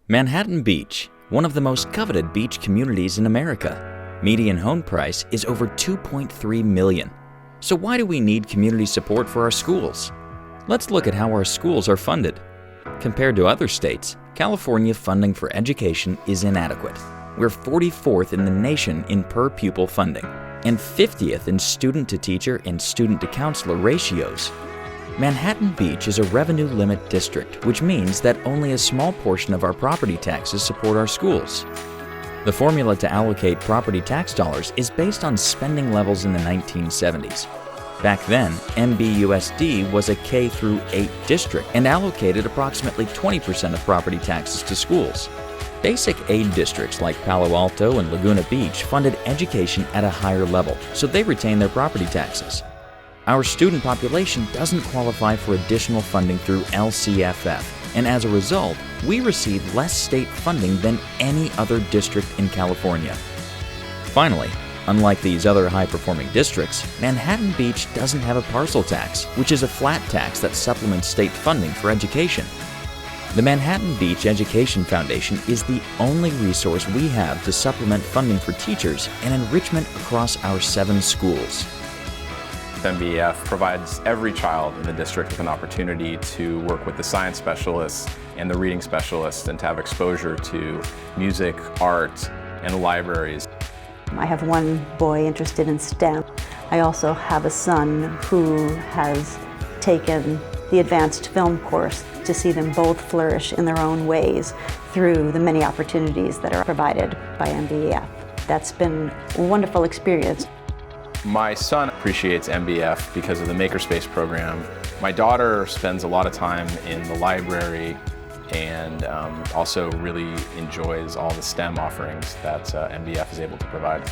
Manhattan Beach, one of the most coveted beach communities in America. Median home price is over $2.3 million. So why do we need community support for our schools? Let's look at how our schools are funded. Compared to other states, California funding for education is inadequate. We're 44th in the nation in per-pupil funding, and 50th in student-to-teacher and student-to-counselor ratios. Manhattan Beach is a revenue limit district, which means that only a small portion of our property taxes support our schools. The formula to allocate property tax dollars is based on spending levels in the 1970s. Back then, MBUSD was a K-8 district and allocated approximately 20% of property taxes to schools. Basic aid districts like Palo Alto and Laguna Beach funded education at a higher level, so they retain their property taxes. Our student population doesn't qualify for additional funding through LCFF, and as a result, we receive less state funding than any other district in California. Finally, unlike these other high-performing districts, Manhattan Beach doesn't have a parcel tax, which is a flat tax that supplements state funding for education. The Manhattan Beach Education Foundation is the only resource we have to supplement funding for teachers and enrichment across our 7 schools. MBEF provides every child in the district with an opportunity to work with the science specialists and the reading specialists and to have exposure to music, art, and libraries. I have one boy interested in STEM. I also have a son who has taken the advanced film course to see them both flourish in their own ways through the many opportunities that are provided by MBEF. That's been a wonderful experience. My son appreciates MBEF because of the Makerspace program. My daughter spends a lot of time in the library and also really enjoys all the STEM offerings that MBEF is able to provide.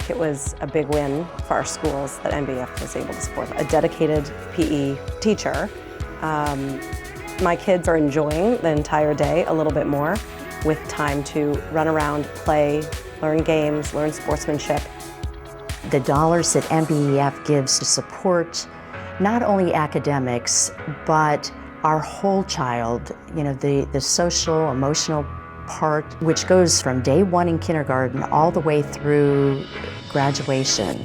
It was a big win for our schools that MBEF was able to support a dedicated PE teacher. My kids are enjoying the entire day a little bit more with time to run around, play, learn games, learn sportsmanship. The dollars that MBEF gives to support not only academics, but our whole child, the social, emotional part, which goes from day 1 in kindergarten all the way through graduation.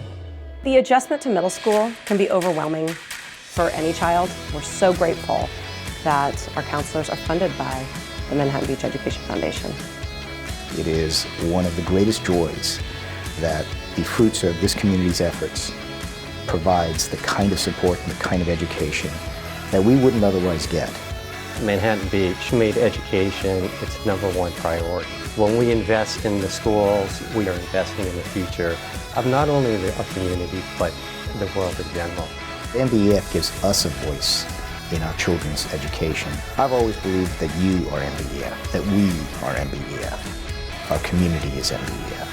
The adjustment to middle school can be overwhelming for any child. We're so grateful that our counselors are funded by the Manhattan Beach Education Foundation. It is one of the greatest joys that the fruits of this community's efforts provides the kind of support and the kind of education that we wouldn't otherwise get. Manhattan Beach made education its #1 priority. When we invest in the schools, we are investing in the future of not only our community, but the world in general. MBEF gives us a voice in our children's education. I've always believed that you are MBEF, that we are MBEF. Our community is MBEF.